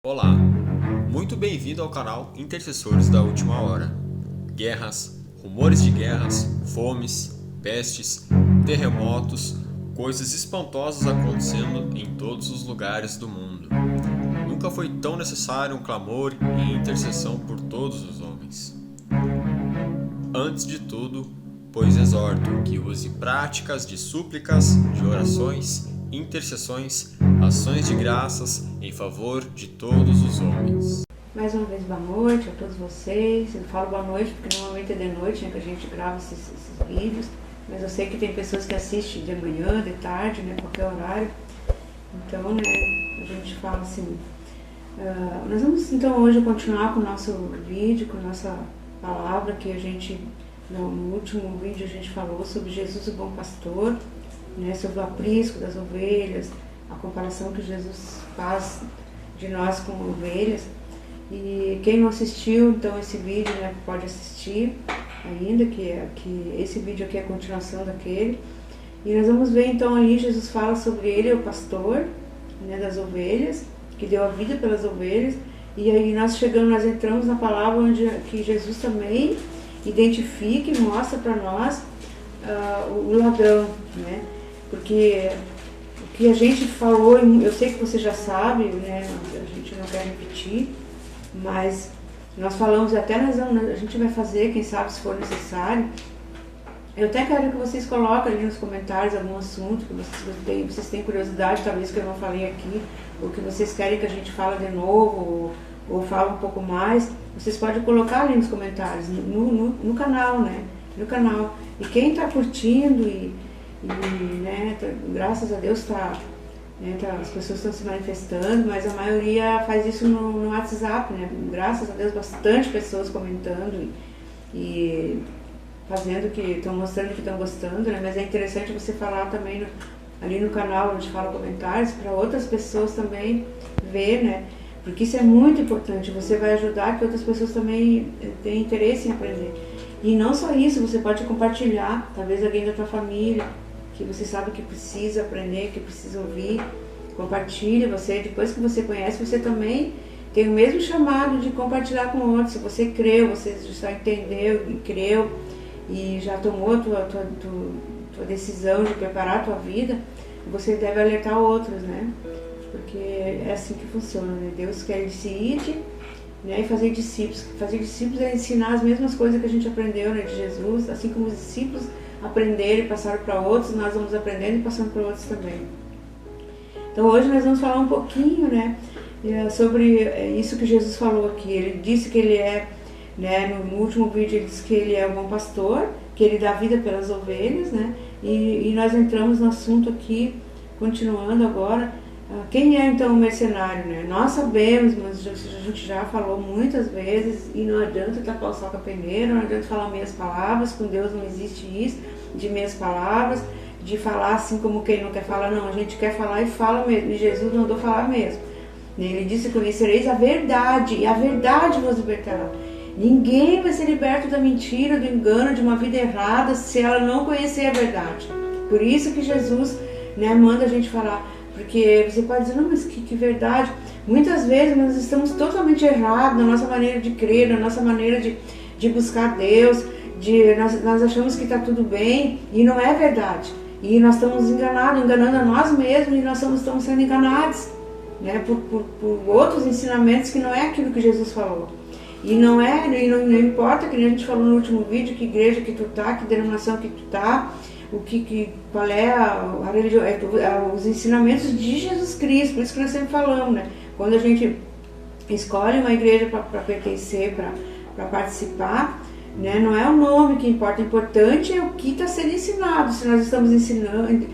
Olá, muito bem-vindo ao canal Intercessores da Última Hora. Guerras, rumores de guerras, fomes, pestes, terremotos, coisas espantosas acontecendo em todos os lugares do mundo. Nunca foi tão necessário um clamor e intercessão por todos os homens. Antes de tudo, pois exorto que use práticas de súplicas, de orações, intercessões, ações de graças em favor de todos os homens. Mais uma vez, boa noite a todos vocês. Eu falo boa noite porque normalmente é de noite, né, que a gente grava esses vídeos, mas eu sei que tem pessoas que assistem de manhã, de tarde, né, qualquer horário. Então, né, a gente fala assim. Nós vamos então hoje continuar com o nosso vídeo, com a nossa palavra que a gente, no último vídeo a gente falou sobre Jesus o bom pastor, né, sobre o aprisco das ovelhas, a comparação que Jesus faz de nós com ovelhas. E quem não assistiu então esse vídeo, né, pode assistir ainda, que esse vídeo aqui é a continuação daquele. E nós vamos ver então aí Jesus fala sobre ele, o pastor, né, das ovelhas, que deu a vida pelas ovelhas. E aí nós entramos na palavra onde que Jesus também identifica e mostra para nós o ladrão, né? Porque o que a gente falou, eu sei que você já sabe, né? A gente não quer repetir, mas nós falamos, até a gente vai fazer, quem sabe, se for necessário. Eu até quero que vocês coloquem ali nos comentários algum assunto que vocês têm curiosidade, talvez que eu não falei aqui, ou que vocês querem que a gente fale de novo, ou fale um pouco mais. Vocês podem colocar ali nos comentários, no canal, né? No canal. E quem está curtindo né, graças a Deus as pessoas estão se manifestando, mas a maioria faz isso no WhatsApp, né? Graças a Deus, bastante pessoas comentando e fazendo que estão mostrando que estão gostando, né? Mas é interessante você falar também ali no canal onde fala comentários para outras pessoas também ver, né? Porque isso é muito importante, você vai ajudar que outras pessoas também tenham interesse em aprender. E não só isso, você pode compartilhar, talvez alguém da tua família, que você sabe que precisa aprender, que precisa ouvir, compartilha. Você, depois que você conhece, você também tem o mesmo chamado de compartilhar com outros. Se você creu, você já entendeu e creu e já tomou a tua decisão de preparar a tua vida, você deve alertar outros, né? Porque é assim que funciona, né? Deus quer ir, né, e fazer discípulos. Fazer discípulos é ensinar as mesmas coisas que a gente aprendeu, né, de Jesus, assim como os discípulos aprenderam e passaram para outros, nós vamos aprendendo e passando para outros também. Então hoje nós vamos falar um pouquinho, né, sobre isso que Jesus falou aqui. Ele disse que ele é, né, no último vídeo ele disse que ele é o bom pastor, que ele dá vida pelas ovelhas, né, e nós entramos no assunto aqui, continuando agora. Quem é então o mercenário, né? Nós sabemos, mas a gente já falou muitas vezes, e não adianta tapar o sol com a peneira, não adianta falar meias palavras, com Deus não existe isso, de meias palavras, de falar assim como quem não quer falar, não, a gente quer falar e fala mesmo, e Jesus mandou falar mesmo. Ele disse: conhecereis a verdade, e a verdade vos libertará. Ninguém vai ser liberto da mentira, do engano, de uma vida errada, se ela não conhecer a verdade. Por isso que Jesus, né, manda a gente falar. Porque você pode dizer, não, mas que verdade. Muitas vezes nós estamos totalmente errados na nossa maneira de crer, na nossa maneira de buscar Deus, nós achamos que está tudo bem e não é verdade. E nós estamos enganando a nós mesmos, e nós estamos sendo enganados, né, por outros ensinamentos que não é aquilo que Jesus falou. E não importa, que a gente falou no último vídeo, que igreja que tu tá, que denominação que tu tá, qual é a religião, os ensinamentos de Jesus Cristo. Por isso que nós sempre falamos, né? Quando a gente escolhe uma igreja para pertencer, para participar, né? Não é o nome que importa, o importante é o que está sendo ensinado. Se nós estamos ensinando,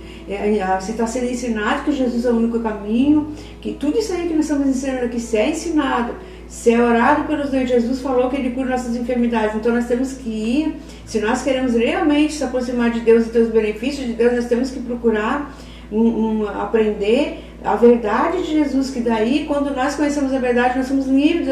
se está sendo ensinado que Jesus é o único caminho, que tudo isso aí que nós estamos ensinando aqui, se é ensinado, se é orado pelos dois, Jesus falou que ele cura nossas enfermidades, então nós temos que ir. Se nós queremos realmente se aproximar de Deus e ter os benefícios de Deus, nós temos que procurar aprender a verdade de Jesus, que daí, quando nós conhecemos a verdade, nós somos livres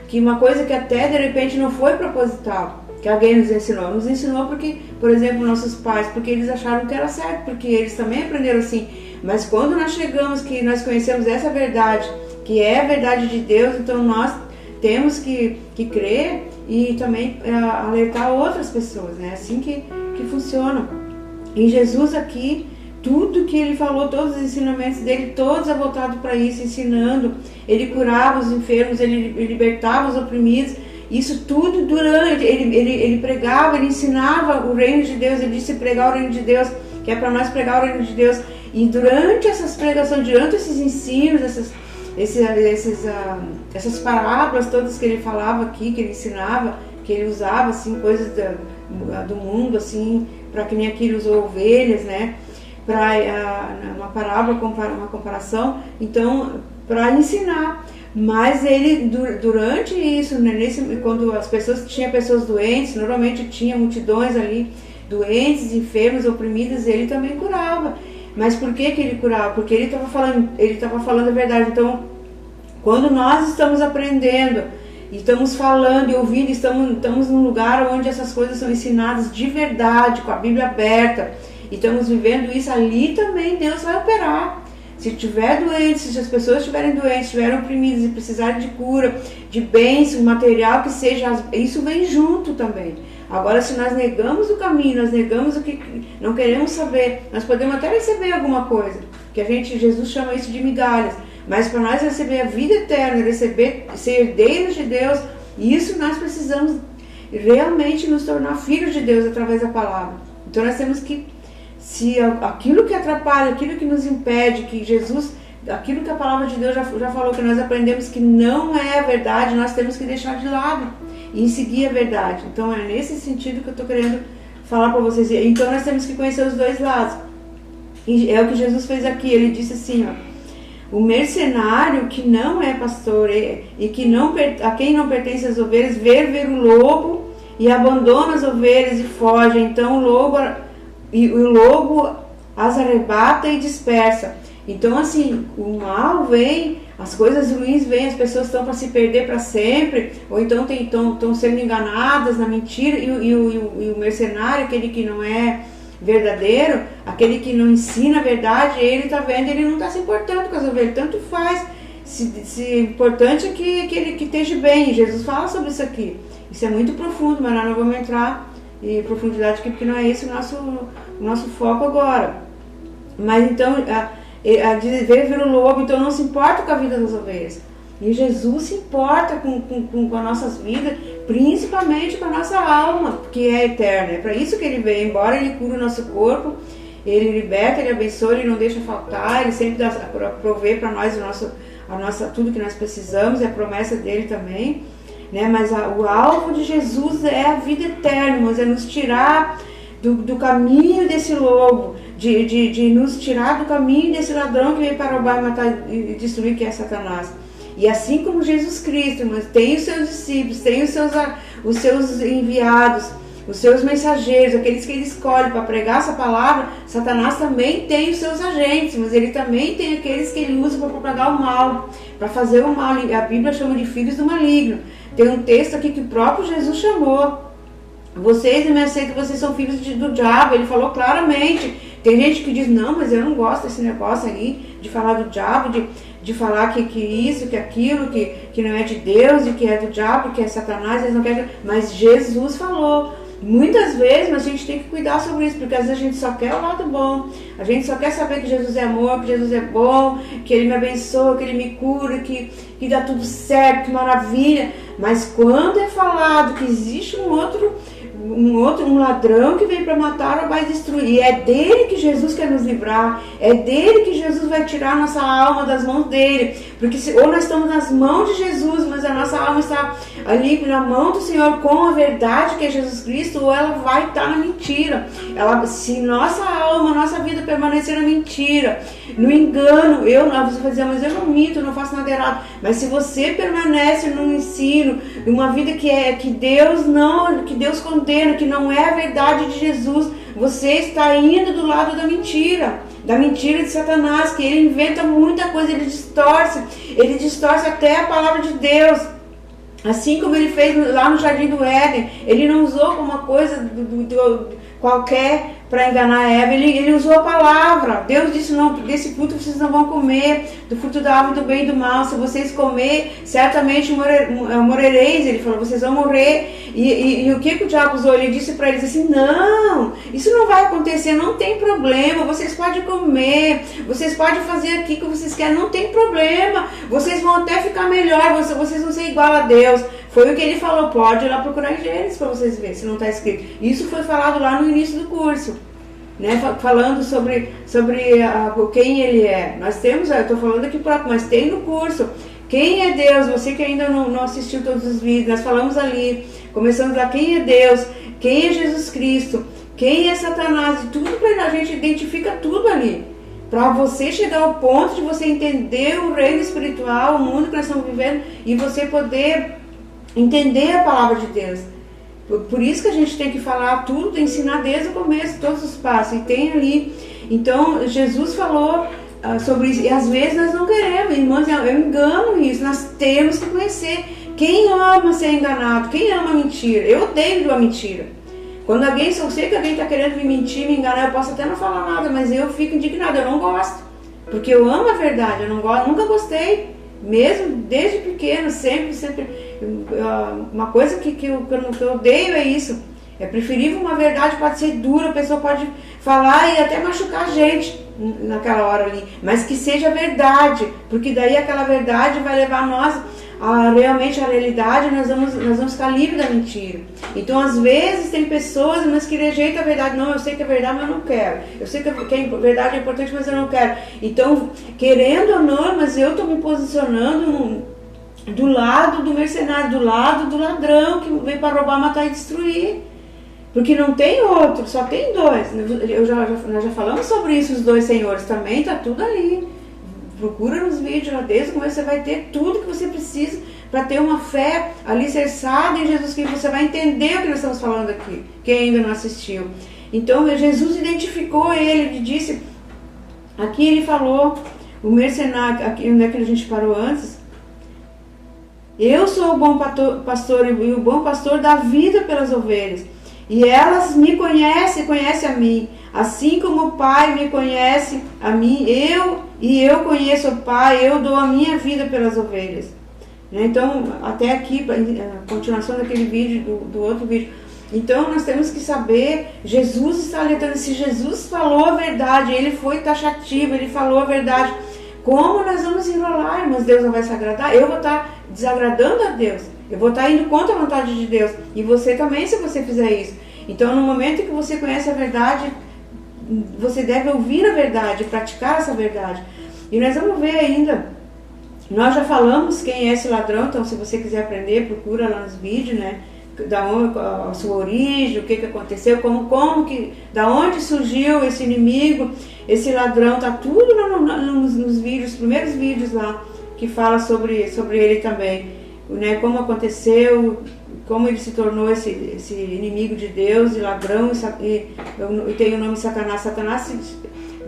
que uma coisa que até de repente não foi proposital, que alguém nos ensinou porque, por exemplo, nossos pais, porque eles acharam que era certo, porque eles também aprenderam assim. Mas quando nós chegamos, que nós conhecemos essa verdade, que é a verdade de Deus, então nós temos que crer e também alertar outras pessoas, né? Assim que funciona. E Jesus aqui, tudo que ele falou, todos os ensinamentos dele, todos é voltado para isso, ensinando. Ele curava os enfermos, ele libertava os oprimidos. Isso tudo durante, ele pregava, ele ensinava o reino de Deus, ele disse pregar o reino de Deus, que é para nós pregar o reino de Deus. E durante essas pregações, durante esses ensinos, essas parábolas todas que ele falava aqui, que ele ensinava, que ele usava assim, coisas do mundo, assim, para que nem aqui ele usou ovelhas, né? Para uma parábola, uma comparação, então, para ensinar. Mas ele, durante isso, né, quando tinha pessoas doentes, normalmente tinha multidões ali, doentes, enfermos, oprimidas, ele também curava. Mas por que ele curava? Porque ele estava falando a verdade. Então, quando nós estamos aprendendo, e estamos falando e ouvindo, estamos num lugar onde essas coisas são ensinadas de verdade, com a Bíblia aberta, e estamos vivendo isso, ali também Deus vai operar. Se tiver doente, se as pessoas estiverem doentes, estiverem oprimidas e precisarem de cura, de bênção, material que seja, isso vem junto também. Agora, se nós negamos o caminho, nós negamos o que não queremos saber, nós podemos até receber alguma coisa, que Jesus chama isso de migalhas, mas para nós receber a vida eterna, ser herdeiros de Deus, isso nós precisamos realmente nos tornar filhos de Deus através da palavra. Então nós temos que, se aquilo que atrapalha, aquilo que nos impede, que Jesus, aquilo que a palavra de Deus já falou, que nós aprendemos que não é a verdade, nós temos que deixar de lado e seguir a verdade. Então é nesse sentido que eu estou querendo falar para vocês. Então nós temos que conhecer os dois lados. E é o que Jesus fez aqui. Ele disse assim, ó: o mercenário que não é pastor e que a quem não pertence as ovelhas, ver o lobo e abandona as ovelhas e foge. Então o lobo as arrebata e dispersa. Então assim, o mal vem, as coisas ruins vêm, as pessoas estão para se perder para sempre, ou então estão sendo enganadas na mentira, e o mercenário, aquele que não é verdadeiro, aquele que não ensina a verdade, ele está vendo, ele não está se importando com as ovelhas, tanto faz. Se importante é que ele que esteja bem. Jesus fala sobre isso aqui. Isso é muito profundo, mas nós não vamos entrar em profundidade aqui, porque não é esse o nosso foco agora. Mas então, ver o lobo, então não se importa com a vida das ovelhas. E Jesus se importa com as nossas vidas, principalmente com a nossa alma, que é eterna. É para isso que ele veio. Embora ele cure o nosso corpo, ele liberta, ele abençoa, ele não deixa faltar, ele sempre provê para nós tudo que nós precisamos, é a promessa dele também. Né? Mas o alvo de Jesus é a vida eterna, mas é nos tirar do caminho desse lobo, de nos tirar do caminho desse ladrão que veio para roubar, matar e destruir, que é Satanás. E assim como Jesus Cristo, mas tem os seus discípulos, tem os seus enviados, os seus mensageiros, aqueles que ele escolhe para pregar essa palavra, Satanás também tem os seus agentes, mas ele também tem aqueles que ele usa para propagar o mal, para fazer o mal. A Bíblia chama de filhos do maligno. Tem um texto aqui que o próprio Jesus chamou: vocês me aceitam, vocês são filhos do diabo. Ele falou claramente. Tem gente que diz, não, mas eu não gosto desse negócio aí, de falar do diabo, de falar que isso, que aquilo, que não é de Deus, e que é do diabo, que é Satanás, eles não querem. Mas Jesus falou. Muitas vezes, mas a gente tem que cuidar sobre isso, porque às vezes a gente só quer o lado bom, a gente só quer saber que Jesus é amor, que Jesus é bom, que Ele me abençoa, que Ele me cura, que dá tudo certo, que maravilha. Mas quando é falado que existe um ladrão que vem para matar ou vai destruir, e é dele que Jesus quer nos livrar, é dele que Jesus vai tirar a nossa alma das mãos dele, porque ou nós estamos nas mãos de Jesus, mas a nossa alma está ali na mão do Senhor com a verdade que é Jesus Cristo, ou ela vai estar na mentira. Se nossa alma, nossa vida permanecer na mentira, no engano, você vai dizer, mas eu não minto, eu não faço nada errado. Mas se você permanece no ensino, numa vida que Deus condena, que não é a verdade de Jesus, você está indo do lado da mentira de Satanás, que ele inventa muita coisa, ele distorce até a palavra de Deus. Assim como ele fez lá no Jardim do Éden, ele não usou como uma coisa qualquer para enganar Eva, ele usou a palavra. Deus disse, não, desse fruto vocês não vão comer, do fruto da árvore do bem e do mal. Se vocês comer, certamente morrereis. Ele falou, vocês vão morrer. E o que o diabo usou? Ele disse para eles assim, não, isso não vai acontecer, não tem problema, vocês podem comer, vocês podem fazer aqui o que vocês querem, não tem problema, vocês vão até ficar melhor, vocês vão ser igual a Deus. Foi o que ele falou, pode ir lá procurar em Gênesis para vocês verem, se não está escrito. Isso foi falado lá no início do curso, né? Falando sobre quem ele é. Nós temos, eu estou falando aqui próprio, mas tem no curso. Quem é Deus? Você que ainda não assistiu todos os vídeos, nós falamos ali, começando lá, quem é Deus, quem é Jesus Cristo, quem é Satanás, e tudo para a gente identifica tudo ali. Para você chegar ao ponto de você entender o reino espiritual, o mundo que nós estamos vivendo, e você poder entender a palavra de Deus. Por isso que a gente tem que falar tudo, ensinar desde o começo, todos os passos. E tem ali. Então, Jesus falou sobre isso. E às vezes nós não queremos, irmãos, eu engano isso. Nós temos que conhecer. Quem ama ser enganado? Quem ama mentira? Eu odeio a mentira. Quando alguém, se eu sei que alguém está querendo me mentir, me enganar, eu posso até não falar nada, mas eu fico indignada, eu não gosto. Porque eu amo a verdade, eu não gosto, nunca gostei. Mesmo desde pequeno, sempre. Uma coisa que eu odeio é isso. É preferível uma verdade, pode ser dura, a pessoa pode falar e até machucar a gente naquela hora ali. Mas que seja verdade, porque daí aquela verdade vai levar nós realmente a realidade, nós vamos ficar livres da mentira. Então, às vezes, tem pessoas mas que rejeitam a verdade. Não, eu sei que é verdade, mas eu não quero. Eu sei que a verdade é importante, mas eu não quero. Então, querendo ou não, mas eu estou me posicionando do lado do mercenário, do lado do ladrão que vem para roubar, matar e destruir. Porque não tem outro, só tem dois. Nós já falamos sobre isso, os dois senhores. Também está tudo ali. Procura nos vídeos lá desde o começo, você vai ter tudo que você precisa para ter uma fé alicerçada em Jesus Cristo. Você vai entender o que nós estamos falando aqui, quem ainda não assistiu. Então, Jesus identificou ele disse, aqui ele falou, o mercenário, aqui onde é que a gente parou antes? Eu sou o bom pastor e o bom pastor dá vida pelas ovelhas. E elas me conhecem a mim. Assim como o Pai me conhece a mim, eu conheço o Pai, eu dou a minha vida pelas ovelhas. Então, até aqui, a continuação daquele vídeo, do outro vídeo. Então, nós temos que saber, Jesus está alertando, se Jesus falou a verdade, ele foi taxativo, ele falou a verdade. Como nós vamos enrolar, irmãos? Deus não vai se agradar? Eu vou estar desagradando a Deus. Eu vou estar indo contra a vontade de Deus. E você também, se você fizer isso. Então, no momento em que você conhece a verdade, você deve ouvir a verdade, praticar essa verdade. E nós vamos ver ainda. Nós já falamos quem é esse ladrão, então se você quiser aprender, procura lá nos vídeos, né? Da onde, a sua origem, o que aconteceu, da onde surgiu esse inimigo, esse ladrão, tá tudo lá nos vídeos, os primeiros vídeos lá, que fala sobre ele também, né? Como aconteceu, como ele se tornou esse inimigo de Deus, e ladrão, e tem o nome Satanás.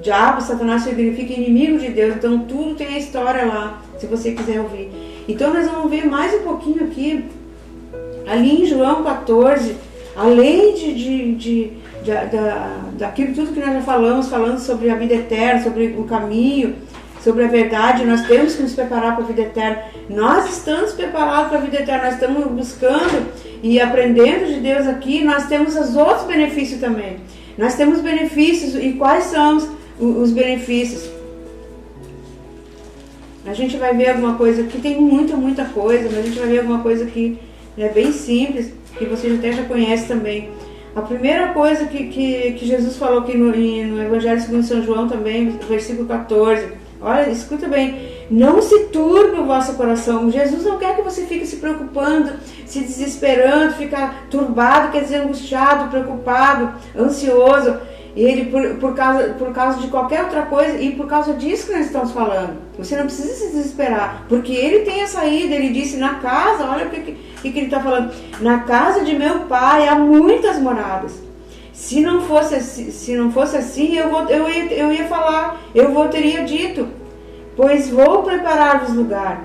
Diabo, Satanás significa inimigo de Deus, então tudo tem a história lá, se você quiser ouvir. Então nós vamos ver mais um pouquinho aqui, ali em João 14, além daquilo tudo que nós já falando sobre a vida eterna, sobre o caminho, sobre a verdade, nós temos que nos preparar para a vida eterna. Nós estamos preparados para a vida eterna, nós estamos buscando e aprendendo de Deus aqui, nós temos os outros benefícios também. Nós temos benefícios, e quais são os benefícios? A gente vai ver alguma coisa aqui, tem muita coisa, mas a gente vai ver alguma coisa aqui, né, bem simples, que vocês até já conhecem também. A primeira coisa que Jesus falou aqui no Evangelho segundo São João também, versículo 14, olha, escuta bem, não se turbe o vosso coração. Jesus não quer que você fique se preocupando, se desesperando, ficar turbado, quer dizer, angustiado, preocupado, ansioso. Ele por causa de qualquer outra coisa, e por causa disso que nós estamos falando. Você não precisa se desesperar, porque ele tem a saída. Ele disse, na casa, olha o que ele está falando, na casa de meu pai há muitas moradas. Se não fosse assim, eu ia falar, teria dito, pois vou preparar-vos lugar.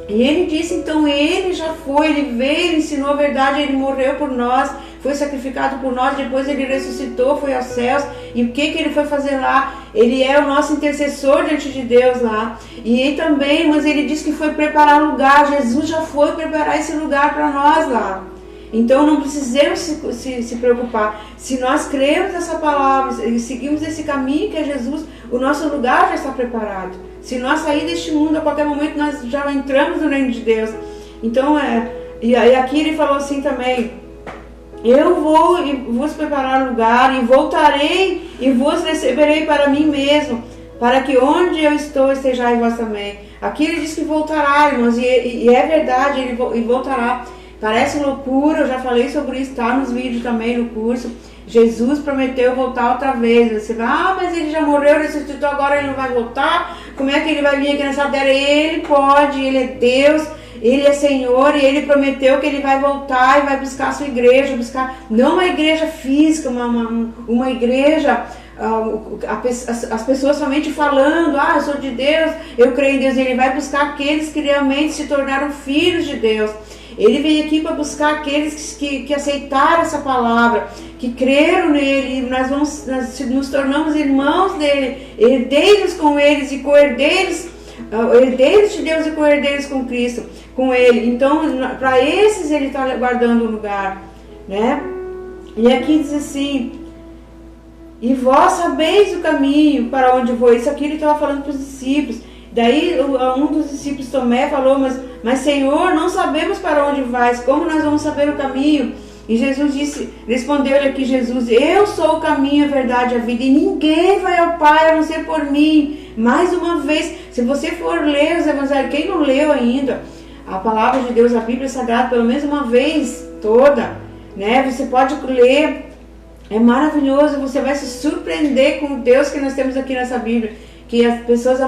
E ele disse, então ele já foi, ele veio, ensinou a verdade, ele morreu por nós, foi sacrificado por nós, depois ele ressuscitou, foi aos céus. E o que ele foi fazer lá? Ele é o nosso intercessor diante de Deus lá. E também, mas ele disse que foi preparar lugar. Jesus já foi preparar esse lugar para nós lá. Então não precisamos se preocupar. Se nós cremos nessa palavra e seguimos esse caminho que é Jesus, o nosso lugar já está preparado. Se nós sair deste mundo, a qualquer momento nós já entramos no reino de Deus. Então, e aqui ele falou assim também: eu vou e vos preparar lugar, e voltarei e vos receberei para mim mesmo, para que onde eu estou estejais vós também. Aqui ele diz que voltará, irmãos, e é verdade, ele voltará. Parece loucura, eu já falei sobre isso, está nos vídeos também no curso. Jesus prometeu voltar outra vez. Você vai, mas ele já morreu, ressuscitou, agora ele não vai voltar? Como é que ele vai vir aqui nessa terra? Ele pode, ele é Deus, ele é Senhor, e ele prometeu que ele vai voltar e vai buscar a sua igreja, não uma igreja física, uma igreja, as pessoas somente falando, eu sou de Deus, eu creio em Deus. Ele vai buscar aqueles que realmente se tornaram filhos de Deus. Ele veio aqui para buscar aqueles que aceitaram essa palavra, que creram nele, e nós nos tornamos irmãos dele, herdeiros com eles e co-herdeiros, herdeiros de Deus e co-herdeiros com Cristo, com ele. Então, para esses ele está guardando o lugar, né? E aqui diz assim: e vós sabeis o caminho para onde vou. Isso aqui ele estava falando para os discípulos. Daí um dos discípulos, Tomé, falou: mas Senhor, não sabemos para onde vais, como nós vamos saber o caminho? E Jesus respondeu-lhe aqui Jesus: eu sou o caminho, a verdade e a vida, e ninguém vai ao Pai a não ser por mim. Mais uma vez, se você for ler os evangelhos, quem não leu ainda a palavra de Deus, a Bíblia Sagrada, pelo menos uma vez toda, né? Você pode ler, é maravilhoso, você vai se surpreender com o Deus que nós temos aqui nessa Bíblia, que as pessoas,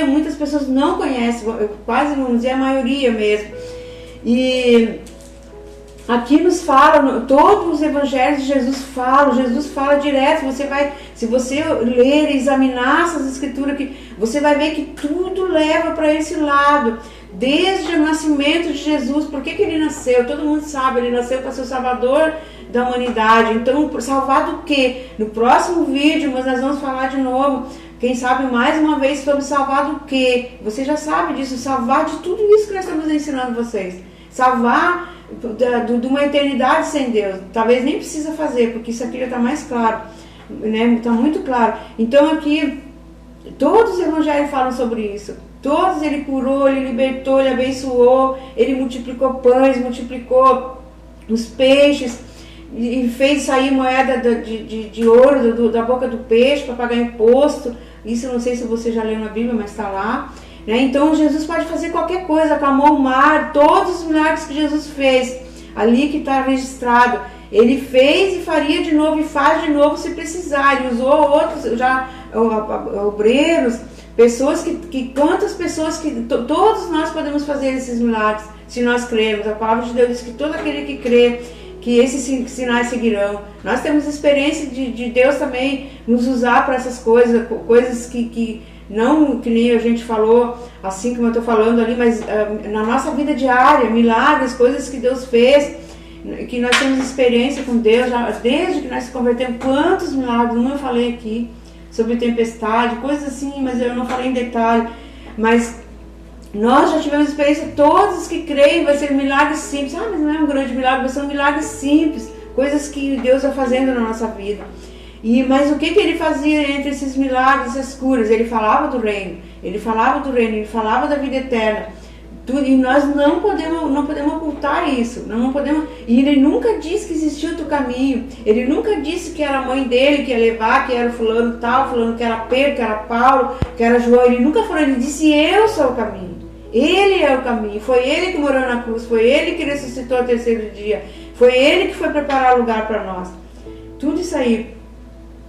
muitas pessoas não conhecem, quase vamos dizer a maioria mesmo. E aqui nos fala, todos os evangelhos de Jesus fala direto. Se você ler e examinar essas escrituras aqui, você vai ver que tudo leva para esse lado, desde o nascimento de Jesus. Por que ele nasceu? Todo mundo sabe, ele nasceu para ser o Salvador da humanidade. Então, salvar do quê? No próximo vídeo, mas nós vamos falar de novo, quem sabe mais uma vez, sobre salvar do quê? Você já sabe disso, salvar de tudo isso que nós estamos ensinando vocês. Salvar de uma eternidade sem Deus. Talvez nem precisa fazer, porque isso aqui já está mais claro, né? Está muito claro. Então aqui, todos os evangelhos falam sobre isso. Todos ele curou, ele libertou, ele abençoou, ele multiplicou pães, multiplicou os peixes, e fez sair moeda de ouro da boca do peixe para pagar imposto. Isso eu não sei se você já leu na Bíblia, mas está lá, né? Então Jesus pode fazer qualquer coisa, acalmou o mar, todos os milagres que Jesus fez, ali que está registrado, ele fez e faria de novo, e faz de novo se precisar. Ele usou outros, já obreiros, pessoas quantas pessoas todos nós podemos fazer esses milagres, se nós cremos. A palavra de Deus diz que todo aquele que crê, que esses sinais seguirão. Nós temos experiência de Deus também nos usar para essas coisas que não que nem a gente falou, assim como eu estou falando ali, mas na nossa vida diária, milagres, coisas que Deus fez, que nós temos experiência com Deus, já, desde que nós se convertemos. Quantos milagres, eu falei aqui, sobre tempestade, coisas assim, mas eu não falei em detalhe, mas nós já tivemos experiência. Todos que creem, vai ser milagres simples. Mas não é um grande milagre, mas são milagres simples, coisas que Deus vai fazendo na nossa vida. Mas o que ele fazia entre esses milagres, essas curas? Ele falava do reino, ele falava da vida eterna. E nós não podemos ocultar isso, não podemos. E ele nunca disse que existia outro caminho. Ele nunca disse que era a mãe dele que ia levar, que era o fulano tal, fulano que era Pedro, que era Paulo, que era João. Ele nunca falou, ele disse: eu sou o caminho. Ele é o caminho. Foi ele que morou na cruz, foi ele que ressuscitou ao terceiro dia, foi ele que foi preparar lugar para nós. Tudo isso aí.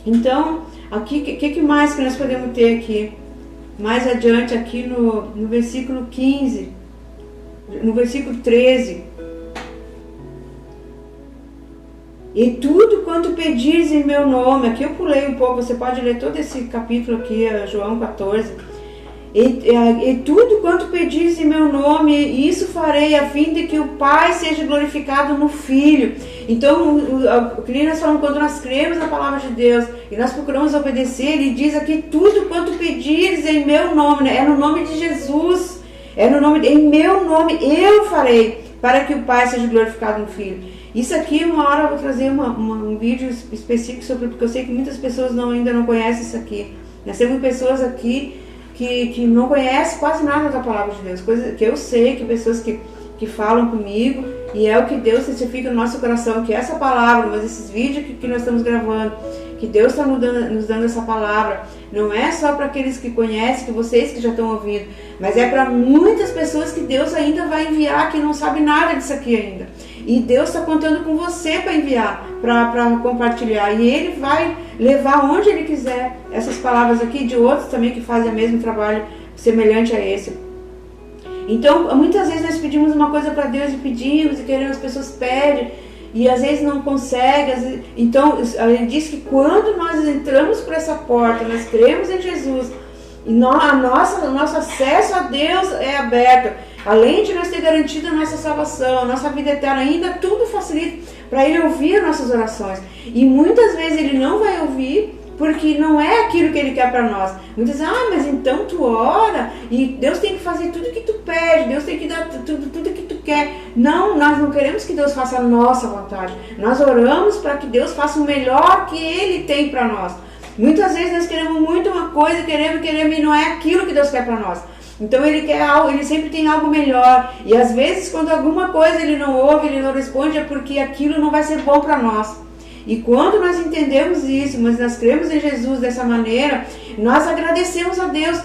Então, aqui, o que mais que nós podemos ter aqui? Mais adiante, aqui no versículo 15, no versículo 13. E tudo quanto pedires em meu nome, aqui eu pulei um pouco, você pode ler todo esse capítulo aqui, João 14. E tudo quanto pedires em meu nome, isso farei, a fim de que o Pai seja glorificado no Filho. Então, o que nós falamos, quando nós cremos na palavra de Deus e nós procuramos obedecer, ele diz aqui, tudo quanto pedires em meu nome, né? É no nome de Jesus, em meu nome eu farei, para que o Pai seja glorificado no Filho. Isso aqui, uma hora eu vou trazer um vídeo específico sobre, porque eu sei que muitas pessoas ainda não conhecem isso aqui. Nós temos pessoas aqui que não conhecem quase nada da palavra de Deus, coisa que eu sei, que pessoas que falam comigo, e é o que Deus testifica no nosso coração, que essa palavra, mas esses vídeos que nós estamos gravando, que Deus está nos dando essa palavra, não é só para aqueles que conhecem, que vocês que já estão ouvindo, mas é para muitas pessoas que Deus ainda vai enviar, que não sabe nada disso aqui ainda. E Deus está contando com você para enviar, para compartilhar. E Ele vai levar onde Ele quiser essas palavras aqui, de outros também que fazem o mesmo trabalho semelhante a esse. Então, muitas vezes nós pedimos uma coisa para Deus e pedimos, e queremos, as pessoas pedem, e às vezes não conseguem. Então, Ele diz que quando nós entramos por essa porta, nós cremos em Jesus, e o nosso acesso a Deus é aberto. Além de nós ter garantido a nossa salvação, a nossa vida eterna, ainda tudo facilita para Ele ouvir as nossas orações. E muitas vezes Ele não vai ouvir, porque não é aquilo que Ele quer para nós. Muitas vezes, mas então tu ora, e Deus tem que fazer tudo que tu pede, Deus tem que dar tudo que tu quer. Não, nós não queremos que Deus faça a nossa vontade. Nós oramos para que Deus faça o melhor que Ele tem para nós. Muitas vezes nós queremos muito uma coisa, queremos, e não é aquilo que Deus quer para nós. Então Ele quer algo, Ele sempre tem algo melhor. E às vezes quando alguma coisa Ele não ouve, Ele não responde, é porque aquilo não vai ser bom para nós. E quando nós entendemos isso, mas nós cremos em Jesus dessa maneira, nós agradecemos a Deus.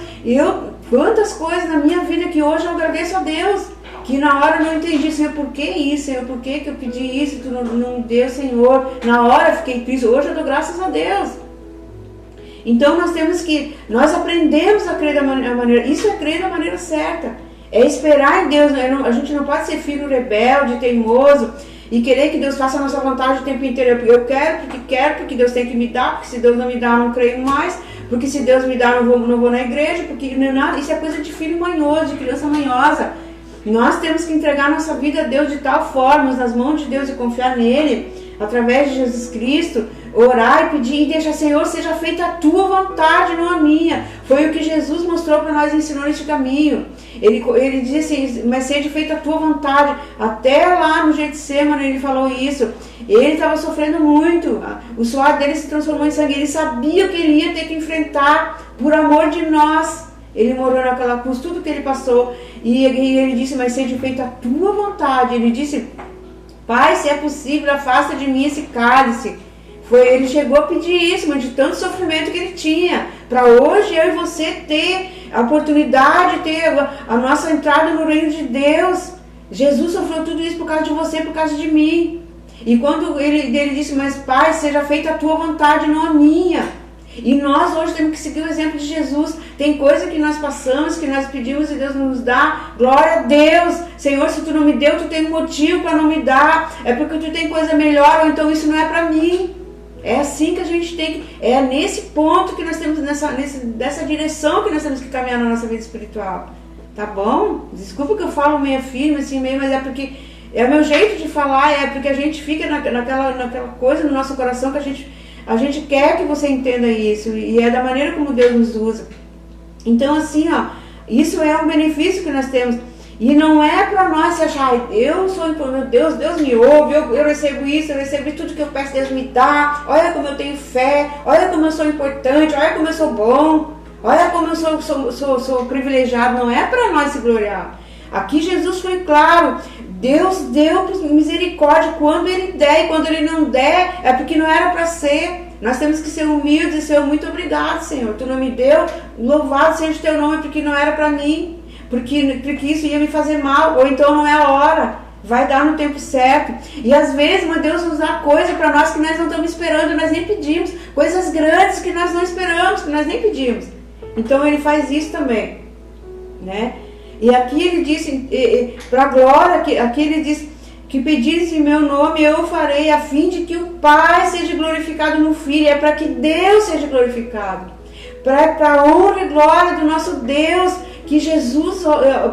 Quantas coisas na minha vida que hoje eu agradeço a Deus, que na hora eu não entendi, Senhor, por que isso? Senhor, por que eu pedi isso? Tu não deu, Senhor. Na hora eu fiquei triste, hoje eu dou graças a Deus. Então nós aprendemos a crer da maneira, isso é crer da maneira certa, é esperar em Deus. A gente não pode ser filho rebelde, teimoso, e querer que Deus faça a nossa vontade o tempo inteiro. Eu quero, porque Deus tem que me dar, porque se Deus não me dá eu não creio mais, porque se Deus me dá eu não vou na igreja, porque não é nada. Isso é coisa de filho manhoso, de criança manhosa. Nós temos que entregar nossa vida a Deus de tal forma, nas mãos de Deus, e confiar nele, através de Jesus Cristo, orar e pedir, e deixar, Senhor, seja feita a tua vontade, não a minha. Foi o que Jesus mostrou para nós, ensinou neste caminho. Ele disse assim, mas seja feita a tua vontade. Até lá no Getsemane ele falou isso. Ele estava sofrendo muito, o suor dele se transformou em sangue. Ele sabia o que ele ia ter que enfrentar por amor de nós. Ele morou naquela cruz, tudo que ele passou. E ele disse, mas seja feita a tua vontade. Ele disse, Pai, se é possível, afasta de mim esse cálice. Ele chegou a pedir isso, mas de tanto sofrimento que ele tinha. Para hoje eu e você ter a oportunidade, ter a nossa entrada no reino de Deus. Jesus sofreu tudo isso por causa de você, por causa de mim. E quando ele disse, mas Pai, seja feita a tua vontade, não a minha. E nós hoje temos que seguir o exemplo de Jesus. Tem coisa que nós passamos, que nós pedimos e Deus não nos dá. Glória a Deus. Senhor, se tu não me deu, tu tem um motivo para não me dar. É porque tu tem coisa melhor, ou então isso não é para mim. É assim que a gente tem que... É nesse ponto que nós temos, nessa direção que nós temos que caminhar na nossa vida espiritual. Tá bom? Desculpa que eu falo meio firme, assim, mas é porque... É o meu jeito de falar, é porque a gente fica naquela coisa no nosso coração que a gente quer que você entenda isso, e é da maneira como Deus nos usa. Então, assim, isso é um benefício que nós temos. E não é para nós se achar, eu sou, meu Deus me ouve, eu recebo isso, eu recebo tudo que eu peço, Deus me dá. Olha como eu tenho fé, olha como eu sou importante, olha como eu sou bom, olha como eu sou privilegiado. Não é para nós se gloriar. Aqui Jesus foi claro. Deus deu misericórdia quando Ele der, e quando Ele não der, é porque não era para ser. Nós temos que ser humildes e ser muito obrigado, Senhor. Tu não me deu, louvado seja o teu nome, porque não era para mim, porque isso ia me fazer mal, ou então não é a hora. Vai dar no tempo certo. E às vezes, mas Deus nos dá coisa para nós que nós não estamos esperando, nós nem pedimos. Coisas grandes que nós não esperamos, que nós nem pedimos. Então Ele faz isso também, né? E aqui ele disse, para a glória, aqui ele diz que pedires em meu nome eu farei, a fim de que o Pai seja glorificado no Filho. É para que Deus seja glorificado. para a honra e glória do nosso Deus, que Jesus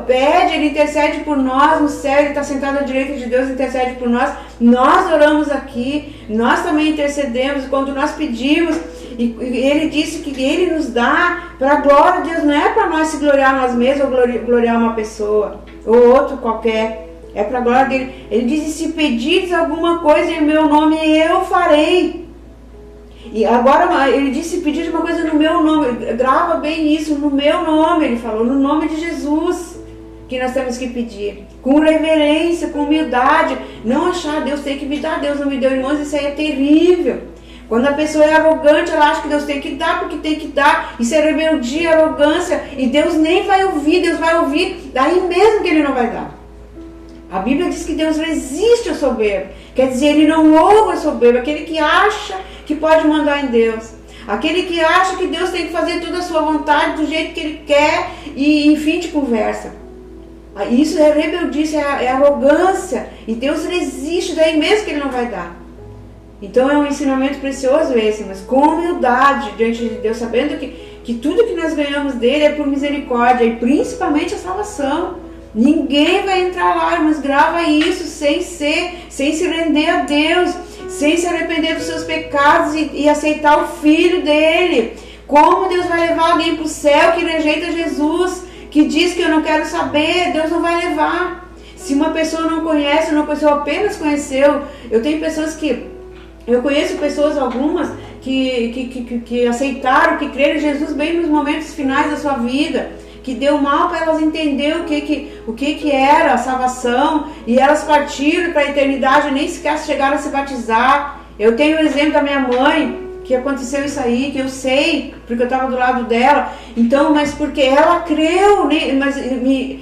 pede, Ele intercede por nós no céu, Ele está sentado à direita de Deus, intercede por nós. Nós oramos aqui, nós também intercedemos quando nós pedimos, e Ele disse que Ele nos dá para a glória de Deus, não é para nós se gloriar nós mesmos ou gloriar uma pessoa ou outro qualquer, é para a glória dele. Ele diz: se pedires alguma coisa em meu nome, eu farei. E agora ele disse: pedir uma coisa no meu nome, grava bem isso, no meu nome, ele falou, no nome de Jesus, que nós temos que pedir, com reverência, com humildade, não achar, Deus tem que me dar, Deus não me deu, irmãos, isso aí é terrível. Quando a pessoa é arrogante, ela acha que Deus tem que dar, porque tem que dar, isso é rebeldia, arrogância, e Deus nem vai ouvir, Deus vai ouvir, daí mesmo que Ele não vai dar. A Bíblia diz que Deus resiste ao soberbo, quer dizer, Ele não ouve ao soberbo, aquele que acha que pode mandar em Deus, aquele que acha que Deus tem que fazer toda a sua vontade do jeito que Ele quer e fim de conversa. Isso é rebeldia, é arrogância, e Deus resiste, daí mesmo que Ele não vai dar. Então é um ensinamento precioso esse, mas com humildade diante de Deus, sabendo que tudo que nós ganhamos dele é por misericórdia, e principalmente a salvação. Ninguém vai entrar lá, mas grava isso sem se render a Deus, sem se arrepender dos seus pecados e aceitar o Filho dele. Como Deus vai levar alguém para o céu que rejeita Jesus, que diz que eu não quero saber? Deus não vai levar. Se uma pessoa não conhece, uma pessoa apenas conheceu, eu conheço pessoas, algumas, que aceitaram, que creram em Jesus bem nos momentos finais da sua vida, que deu mal para elas entender o que era a salvação, e elas partiram para a eternidade, nem sequer chegaram a se batizar. Eu tenho o exemplo da minha mãe, que aconteceu isso aí, que eu sei, porque eu estava do lado dela. Então, mas porque ela creu, mas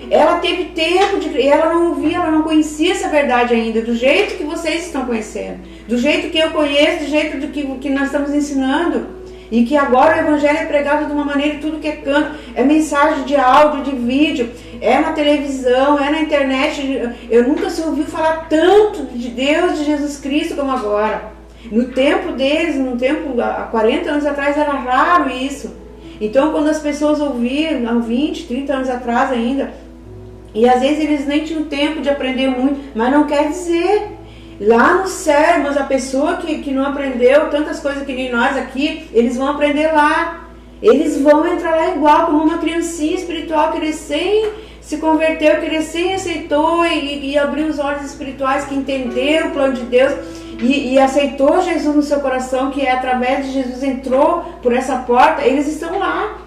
ela teve tempo de crer, ela não ouvia, ela não conhecia essa verdade ainda, do jeito que vocês estão conhecendo, do jeito que eu conheço, do jeito que nós estamos ensinando. E que agora o Evangelho é pregado de uma maneira, tudo que é canto, é mensagem de áudio, de vídeo, é na televisão, é na internet. Eu nunca se ouviu falar tanto de Deus, de Jesus Cristo como agora. No tempo deles, há 40 anos atrás, era raro isso. Então, quando as pessoas ouviam, há 20, 30 anos atrás ainda, e às vezes eles nem tinham tempo de aprender muito, mas não quer dizer. Lá no céu, mas a pessoa que não aprendeu tantas coisas que nem nós aqui, eles vão aprender lá. Eles vão entrar lá igual, como uma criancinha espiritual que recém se converteu, que recém aceitou e abriu os olhos espirituais, que entendeu o plano de Deus e aceitou Jesus no seu coração, que é através de Jesus entrou por essa porta. Eles estão lá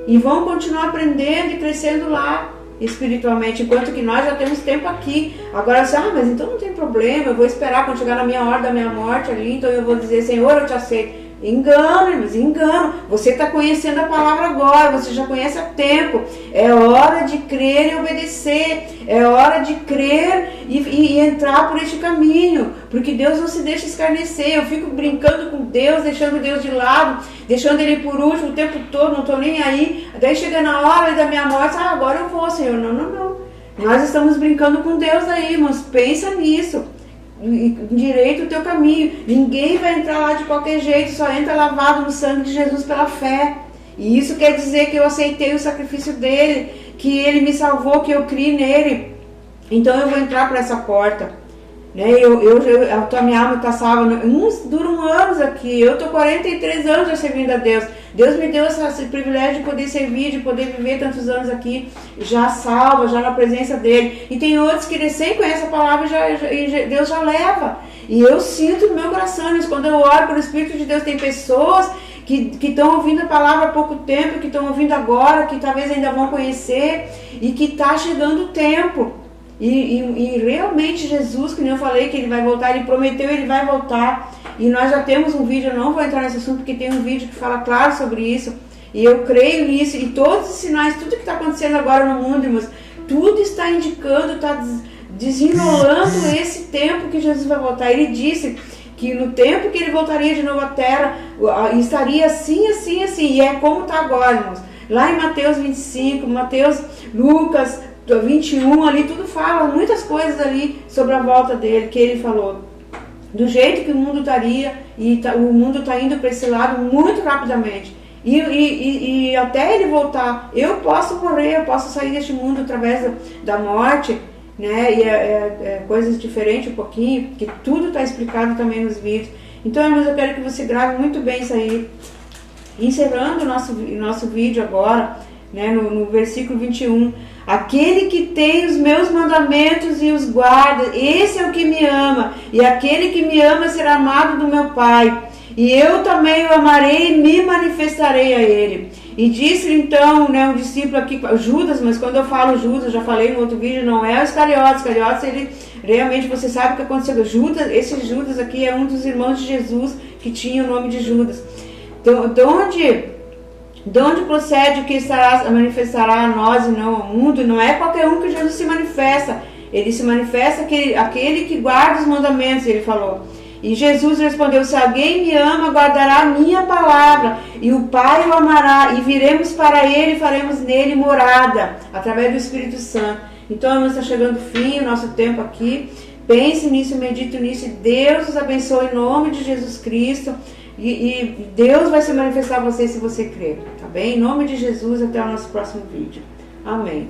e vão continuar aprendendo e crescendo lá espiritualmente, enquanto que nós já temos tempo aqui. Agora, mas então não tem problema, eu vou esperar quando chegar na minha hora da minha morte ali, então eu vou dizer: Senhor, eu te aceito. Engano, irmãos, engano. Você está conhecendo a palavra agora, você já conhece há tempo. É hora de crer e obedecer, é hora de crer e entrar por este caminho, porque Deus não se deixa escarnecer. Eu fico brincando com Deus, deixando Deus de lado, deixando Ele por último o tempo todo, não estou nem aí. Daí chega na hora da minha morte: agora eu vou, Senhor. Não. Nós estamos brincando com Deus aí, irmãos. Pensa nisso. Direito o teu caminho. Ninguém vai entrar lá de qualquer jeito, só entra lavado no sangue de Jesus pela fé. E isso quer dizer que eu aceitei o sacrifício dele, que ele me salvou, que eu criei nele. Então eu vou entrar por essa porta. A minha alma está salva. Uns duram anos aqui. Eu estou 43 anos já servindo a Deus. Deus me deu esse privilégio de poder servir, de poder viver tantos anos aqui, já salva, já na presença dele. E tem outros que recém conhecem a palavra e Deus já leva. E eu sinto no meu coração isso. Quando eu oro pelo Espírito de Deus, tem pessoas que estão ouvindo a palavra há pouco tempo, que estão ouvindo agora, que talvez ainda vão conhecer, e que está chegando o tempo. E realmente Jesus, que nem eu falei, que ele vai voltar, ele prometeu, ele vai voltar. E nós já temos um vídeo, eu não vou entrar nesse assunto, porque tem um vídeo que fala claro sobre isso. E eu creio nisso, e todos os sinais, tudo que está acontecendo agora no mundo, irmãos, tudo está indicando, está desenrolando esse tempo que Jesus vai voltar. Ele disse que no tempo que ele voltaria de novo à terra, estaria assim, assim, assim. E é como está agora, irmãos. Lá em Mateus 25, Lucas 21, ali tudo fala, muitas coisas ali sobre a volta dele, que ele falou. Do jeito que o mundo estaria, o mundo está indo para esse lado muito rapidamente. E até ele voltar, eu posso morrer, eu posso sair deste mundo através da morte, né? E coisas diferentes um pouquinho, que tudo está explicado também nos vídeos. Então, irmãos, eu quero que você grave muito bem isso aí. Encerrando o nosso vídeo agora, né, no versículo 21. Aquele que tem os meus mandamentos e os guarda, esse é o que me ama. E aquele que me ama será amado do meu Pai. E eu também o amarei e me manifestarei a ele. E disse-lhe então, né, um discípulo aqui, Judas, mas quando eu falo Judas, já falei no outro vídeo, não é o Iscariotes. Iscariotes, ele realmente, você sabe o que aconteceu. Judas, esse Judas aqui é um dos irmãos de Jesus que tinha o nome de Judas. Então, de onde procede o que manifestará a nós e não ao mundo? Não é qualquer um que Jesus se manifesta. Ele se manifesta aquele que guarda os mandamentos, ele falou. E Jesus respondeu, se alguém me ama, guardará a minha palavra, e o Pai o amará, e viremos para ele e faremos nele morada, através do Espírito Santo. Então, irmãos, está chegando o fim, o nosso tempo aqui. Pense nisso, medite nisso, e Deus os abençoe em nome de Jesus Cristo. E Deus vai se manifestar a você se você crer, tá bem? Em nome de Jesus, até o nosso próximo vídeo. Amém.